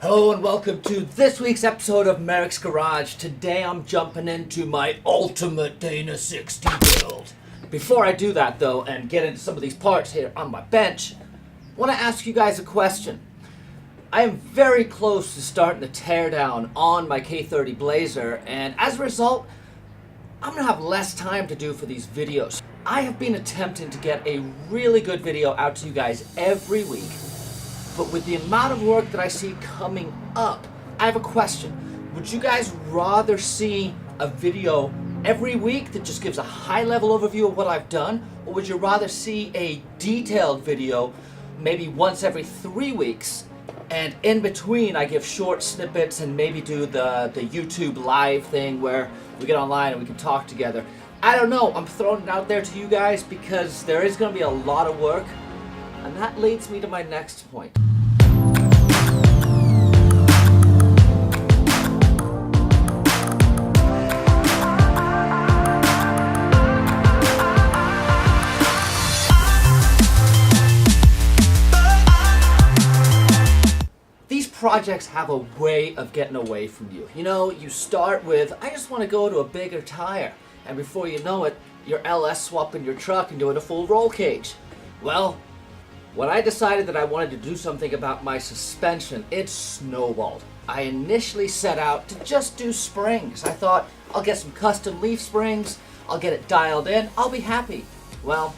Hello and welcome to this week's episode of Merricks Garage. Today I'm jumping into my ultimate Dana 60 build. Before I do that though and get into some of these parts here on my bench, I want to ask you guys a question. I am very close to starting to tear down on my K30 Blazer, and as a result, I'm going to have less time to do for these videos. I have been attempting to get a really good video out to you guys every week. But with the amount of work that I see coming up, I have a question. Would you guys rather see a video every week that just gives a high-level overview of what I've done? Or would you rather see a detailed video maybe once every 3 weeks, and in between I give short snippets and maybe do the YouTube live thing where we get online and we can talk together? I don't know. I'm throwing it out there to you guys because there is going to be a lot of work. And that leads me to my next point. These projects have a way of getting away from you. You know, you start with, I just want to go to a bigger tire. And before you know it, you're LS swapping your truck and doing a full roll cage. Well, when I decided that I wanted to do something about my suspension, it snowballed. I initially set out to just do springs. I thought, I'll get some custom leaf springs, I'll get it dialed in, I'll be happy. Well,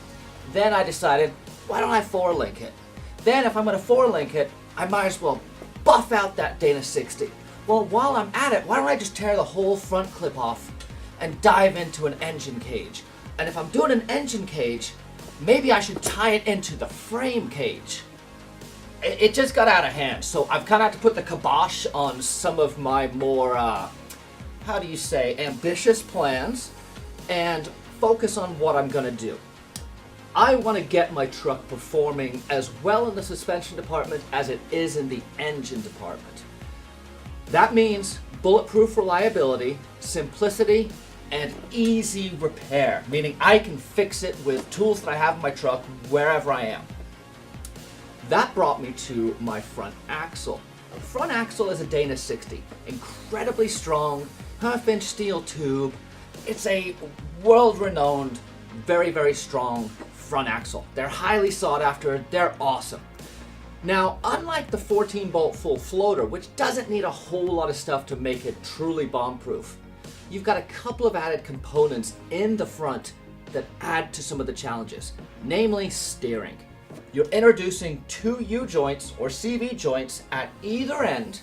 then I decided, why don't I 4-link it? Then if I'm going to 4-link it, I might as well buff out that Dana 60. Well, while I'm at it, why don't I just tear the whole front clip off and dive into an engine cage? And if I'm doing an engine cage, maybe I should tie it into the frame cage. It just got out of hand, so I've kind of had to put the kibosh on some of my more, how do you say, ambitious plans and focus on what I'm going to do. I want to get my truck performing as well in the suspension department as it is in the engine department. That means bulletproof reliability, simplicity, and easy repair, meaning I can fix it with tools that I have in my truck wherever I am. That brought me to my front axle. The front axle is a Dana 60, incredibly strong, half-inch steel tube. It's a world-renowned, very, very strong front axle. They're highly sought after, they're awesome. Now, unlike the 14-bolt full floater, which doesn't need a whole lot of stuff to make it truly bomb-proof, you've got a couple of added components in the front that add to some of the challenges, namely steering. You're introducing 2 U-joints or CV joints at either end.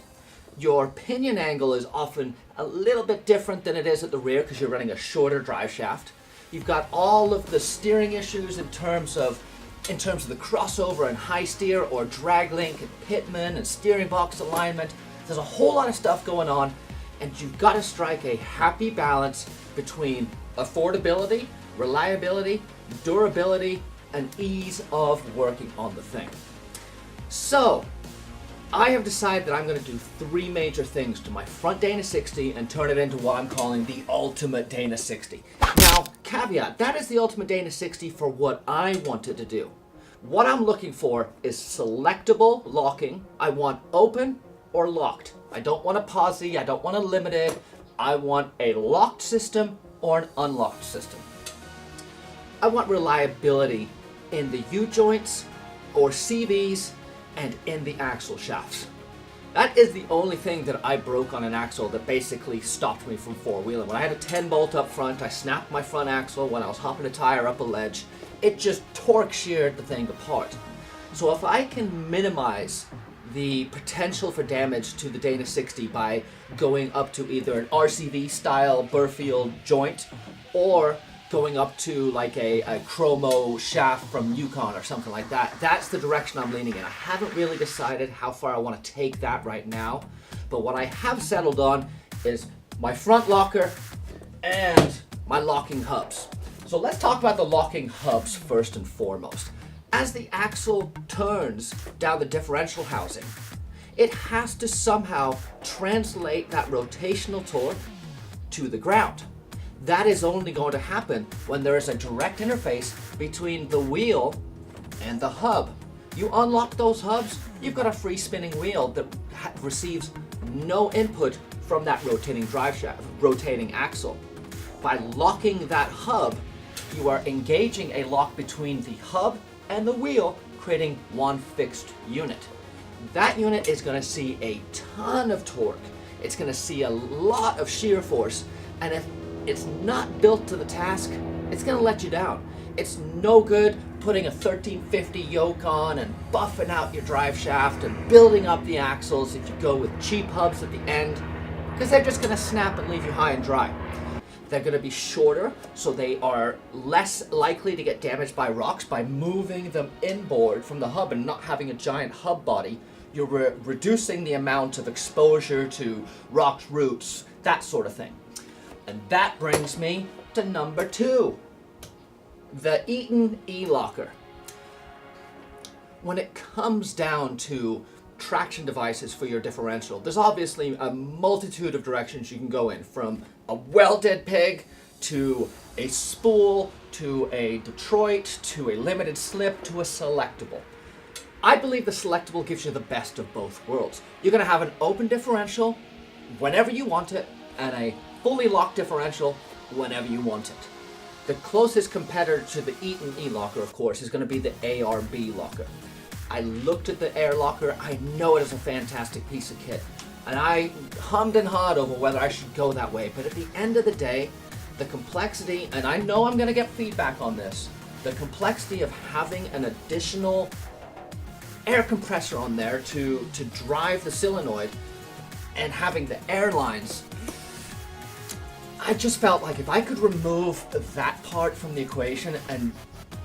Your pinion angle is often a little bit different than it is at the rear because you're running a shorter drive shaft. You've got all of the steering issues in terms of the crossover and high steer or drag link and pitman and steering box alignment. There's a whole lot of stuff going on. And you've got to strike a happy balance between affordability, reliability, durability, and ease of working on the thing. So, I have decided that I'm going to do 3 major things to my front Dana 60 and turn it into what I'm calling the ultimate Dana 60. Now, caveat, that is the ultimate Dana 60 for what I wanted to do. What I'm looking for is selectable locking. I want open or locked. I don't want a posi, I don't want a limited, I want a locked system or an unlocked system. I want reliability in the U-joints or CVs and in the axle shafts. That is the only thing that I broke on an axle that basically stopped me from 4-wheeling. When I had a 10-bolt up front, I snapped my front axle when I was hopping a tire up a ledge. It just torque sheared the thing apart. So if I can minimize the potential for damage to the Dana 60 by going up to either an RCV style Burfield joint or going up to like a chromo shaft from Yukon or something like that. That's the direction I'm leaning in. I haven't really decided how far I want to take that right now, but what I have settled on is my front locker and my locking hubs. So let's talk about the locking hubs first and foremost. As the axle turns down the differential housing, it has to somehow translate that rotational torque to the ground. That is only going to happen when there is a direct interface between the wheel and the hub. You unlock those hubs, you've got a free spinning wheel that receives no input from that rotating drive shaft, rotating axle. By locking that hub, you are engaging a lock between the hub and the wheel, creating one fixed unit. That unit is going to see a ton of torque. It's going to see a lot of shear force, and if it's not built to the task, it's going to let you down. It's no good putting a 1350 yoke on and buffing out your drive shaft and building up the axles if you go with cheap hubs at the end, because they're just going to snap and leave you high and dry. They're going to be shorter, so they are less likely to get damaged by rocks. By moving them inboard from the hub and not having a giant hub body, you're reducing the amount of exposure to rocks, roots, that sort of thing. And that brings me to number 2, the Eaton E-Locker. When it comes down to traction devices for your differential, there's obviously a multitude of directions you can go in, from a welded pig to a spool to a Detroit to a limited slip to a selectable. I believe the selectable gives you the best of both worlds. You're going to have an open differential whenever you want it, and a fully locked differential whenever you want it. The closest competitor to the Eaton E-Locker, of course, is going to be the ARB locker. I looked at the Air Locker. I know it is a fantastic piece of kit, and I hummed and hawed over whether I should go that way. But at the end of the day, the complexity, and I know I'm going to get feedback on this, the complexity of having an additional air compressor on there to drive the solenoid and having the airlines, I just felt like if I could remove that part from the equation and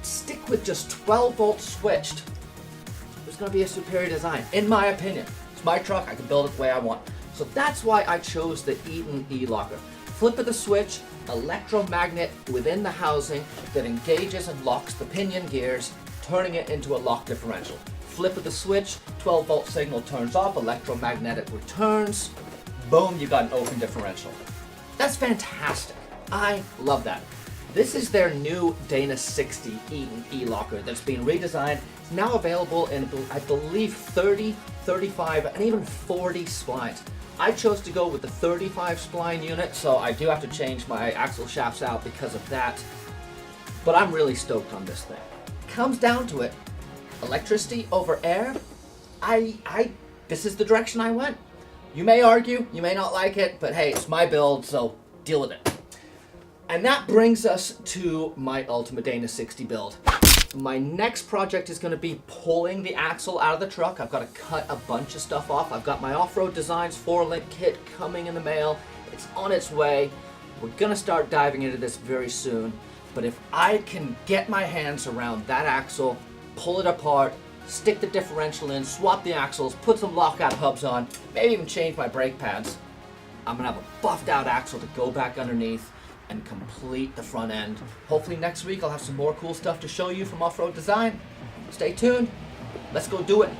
stick with just 12 volts switched, it was going to be a superior design, in my opinion. It's my truck, I can build it the way I want. So that's why I chose the Eaton E-Locker. Flip of the switch, electromagnet within the housing that engages and locks the pinion gears, turning it into a lock differential. Flip of the switch, 12 volt signal turns off, electromagnetic returns, boom, you got an open differential. That's fantastic. I love that. This is their new Dana 60 Eaton E-Locker that's been redesigned. It's now available in, I believe, 30, 35, and even 40 splines. I chose to go with the 35 spline unit, so I do have to change my axle shafts out because of that. But I'm really stoked on this thing. Comes down to it, electricity over air, this is the direction I went. You may argue, you may not like it, but hey, it's my build, so deal with it. And that brings us to my Ultimate Dana 60 build. My next project is going to be pulling the axle out of the truck. I've got to cut a bunch of stuff off. I've got my Off-Road Designs 4-link kit coming in the mail. It's on its way. We're going to start diving into this very soon. But if I can get my hands around that axle, pull it apart, stick the differential in, swap the axles, put some lockout hubs on, maybe even change my brake pads, I'm going to have a buffed out axle to go back underneath and complete the front end. Hopefully next week I'll have some more cool stuff to show you from Off-Road Design. Stay tuned. Let's go do it.